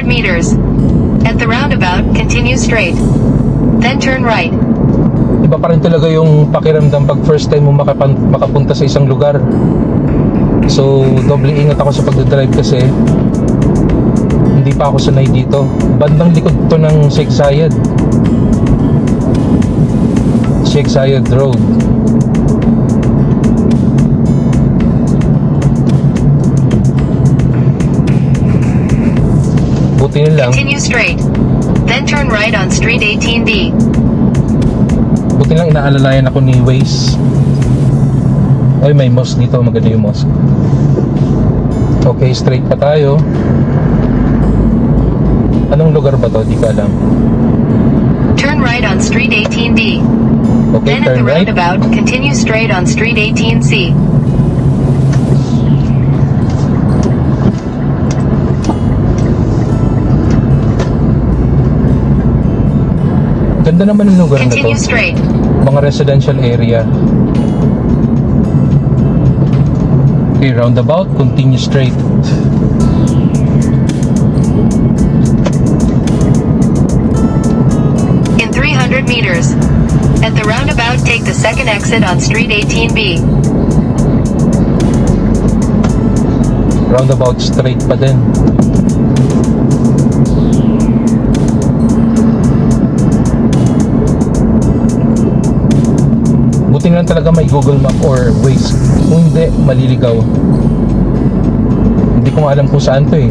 300 meters. At the roundabout, continue straight. Then turn right. Iba pa rin talaga yung pakiramdam pag first time mo makapunta sa isang lugar. So, doble ingat ako sa pagdadrive kasi hindi pa ako sanay dito. Bandang likod to ng Sheikh Zayed Road. Buti na lang. Continue straight. Then turn right on Street 18D. Buti lang inaalalayan ako ni Waze. Ay, may mosque dito. Maganda yung mosque. Okay, straight pa tayo. Anong lugar ba to? Di ko alam. Turn right on Street 18D. Okay, Then at the turn right. roundabout, continue straight on Street 18C. Ganda naman yung lugar na to. Continue straight. Mga residential area. Okay, roundabout, continue straight. In 300 meters. At the roundabout, take the second exit on Street 18B. Roundabout straight pa din. Buti na lang talaga may Google Map or Waze. Kung hindi, maliligaw. Hindi ko nga alam kung saan to eh.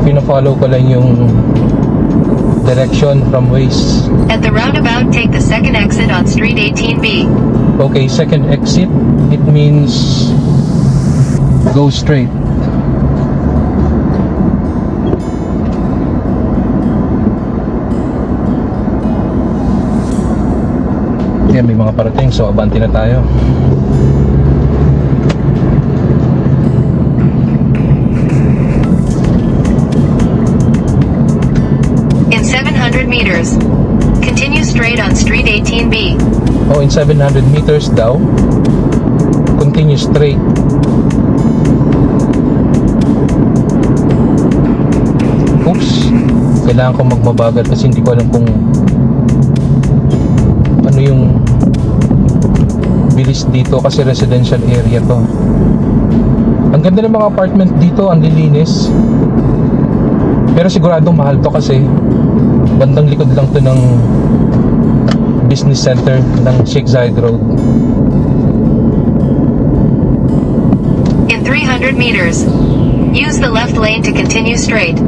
Pina-follow ko lang yung direction from Waze. At the roundabout, take the second exit on Street 18B. Okay, second exit. It means go straight. Yan, may mga parating, so abante na tayo. In 700 meters. Continue straight on Street 18B. Oh, in 700 meters daw. Continue straight. Oops. Kailangan ko magmabagal kasi hindi ko alam kung ano yung bilis dito kasi residential area to. Ang ganda ng mga apartment dito, ang lilinis. Pero siguradong mahal to kasi bandang likod lang to ng business center ng Sheikh Zayed Road. In 300 meters. Use the left lane to continue straight.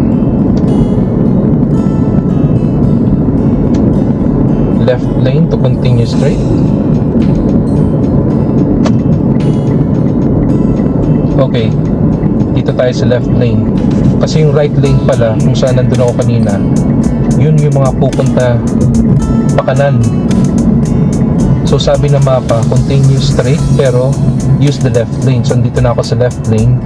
Left lane to continue straight. Okay, dito tayo sa left lane kasi yung right lane pala kung saan nandun ako kanina, yun yung mga pupunta pa kanan. So sabi ng mapa, continue straight pero use the left lane. So dito na ako sa left lane.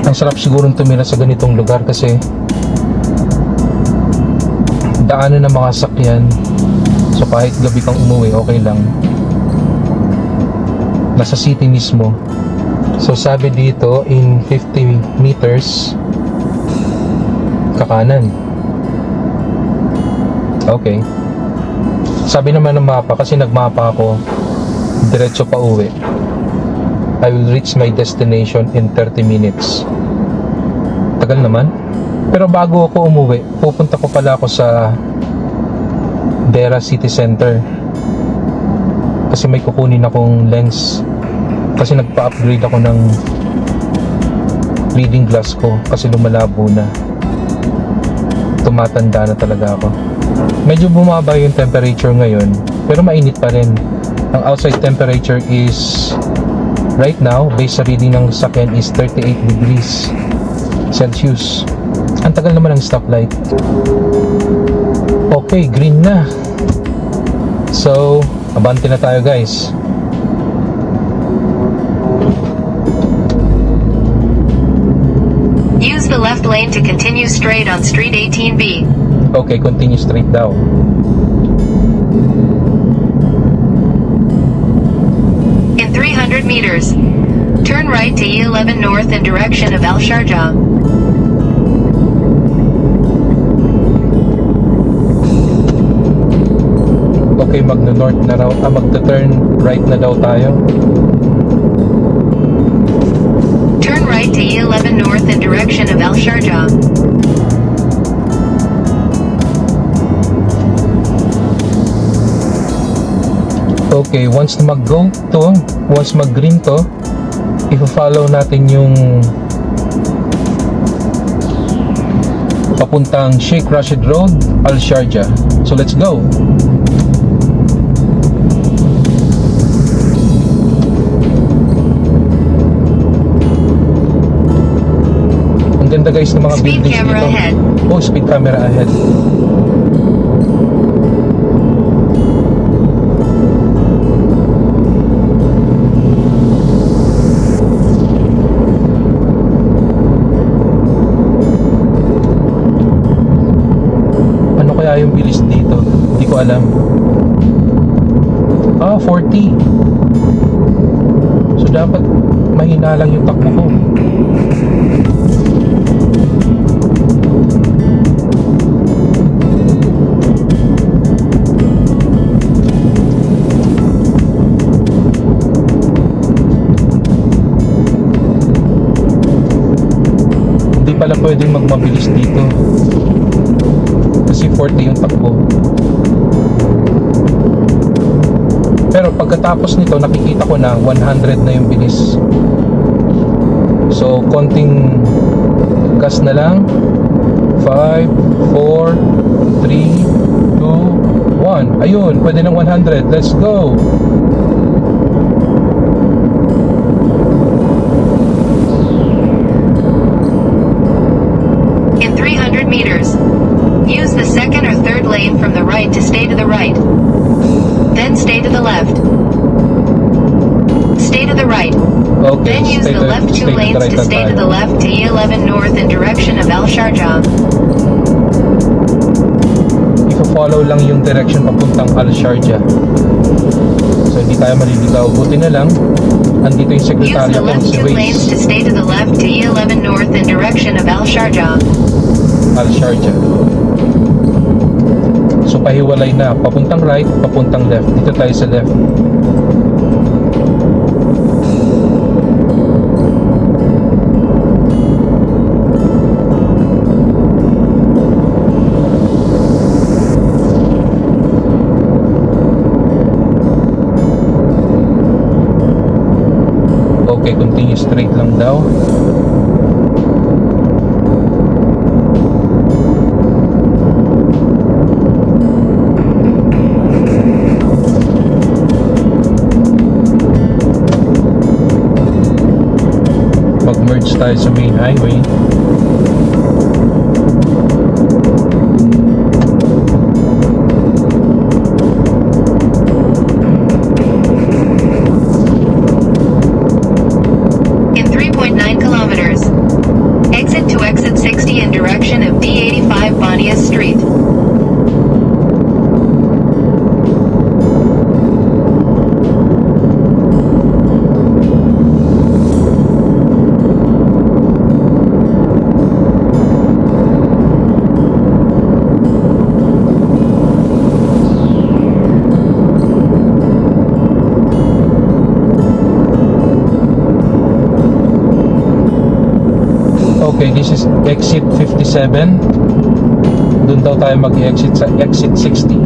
Ang sarap sigurong tumira sa ganitong lugar kasi daanan ng mga sakyan. So kahit gabi kang umuwi, okay lang. Nasa city mismo. So sabi dito, in 50 meters kakanan. Okay. Sabi naman ng mapa, kasi nagmapa ako, diretso pa uwi, I will reach my destination in 30 minutes. Tagal naman. Pero bago ako umuwi, pupunta ko pala ako sa Dera City Center kasi may kukunin akong lens kasi nagpa-upgrade ako ng reading glass ko kasi lumalabo na, tumatanda na talaga ako. Medyo bumaba yung temperature ngayon pero mainit pa rin. Ang outside temperature is right now, based sa reading ng sakyan, is 38 degrees Celsius. Ang tagal naman ng stoplight. Okay, green na. So, abante na tayo guys. Use the left lane to continue straight on Street 18B. Okay, continue straight daw. In 300 meters. Turn right to E11 north in direction of Al Sharjah. Okay, magno-north na raw. Magta-turn right na daw tayo. Turn right to E11 north in direction of Al Sharjah. Okay, once mag-green to, i-follow natin yung papuntang Sheikh Rashid Road, Al Sharjah. So let's go. Ang ganda guys ng mga Speed buildings camera dito. ahead. Oh, speed camera ahead. Ano kaya yung bilis dito? Hindi ko alam. 40. So dapat mahina lang yung takbo ko. Hindi pala pwedeng magmabilis dito kasi 40 yung takbo. Pero pagkatapos nito nakikita ko na 100 na yung bilis. So konting gas na lang. 5, 4, 3, 2, 1. Ayun, pwede ng 100. Let's go. In 300 meters, use the second or third lane from the right to stay to the right. Then stay to the left. Stay to the right. Okay, Then use the left two lanes to stay to the left to E11 north in direction of Al Sharjah. I-follow lang yung direction papuntang Al Sharjah. So hindi tayo maliligaw. Buti na lang andito yung Use sekretarya the ko left si two lanes to Waze. stay to the left to E11 north in direction of Al Sharjah. Al Sharjah. So pahiwalay na, papuntang right, papuntang left. Dito tayo sa left. Okay, continue straight lang daw. Mag-merge tayo sa main highway. In 3.9 kilometers, exit to exit 60 in direction of D85 Bonias Street. Okay, this is exit 57. Doon daw tayo mag-exit sa exit 60.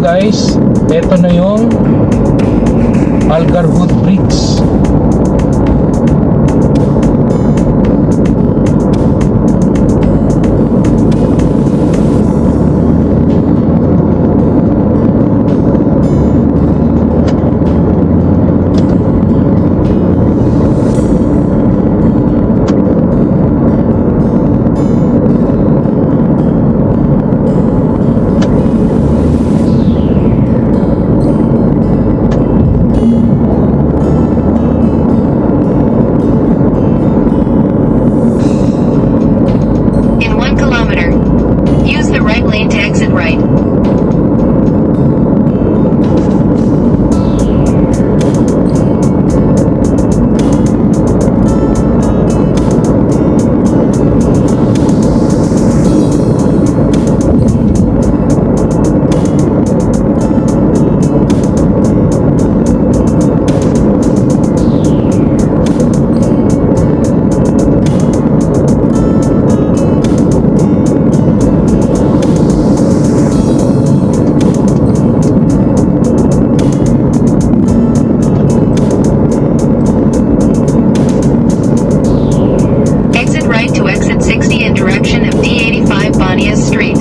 guys, eto na yung Algarhood Bridge. In 1 kilometer, use the right lane to exit right. Exit right to exit 60 in direction of D85 Bonias Street.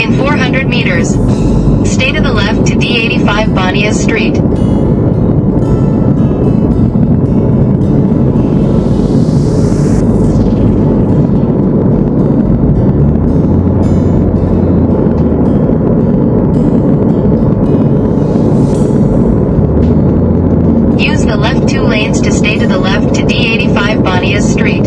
In 400 meters, stay to the left to D85 Bonias Street. Use the left 2 lanes to stay to the left to D85 Bonias Street.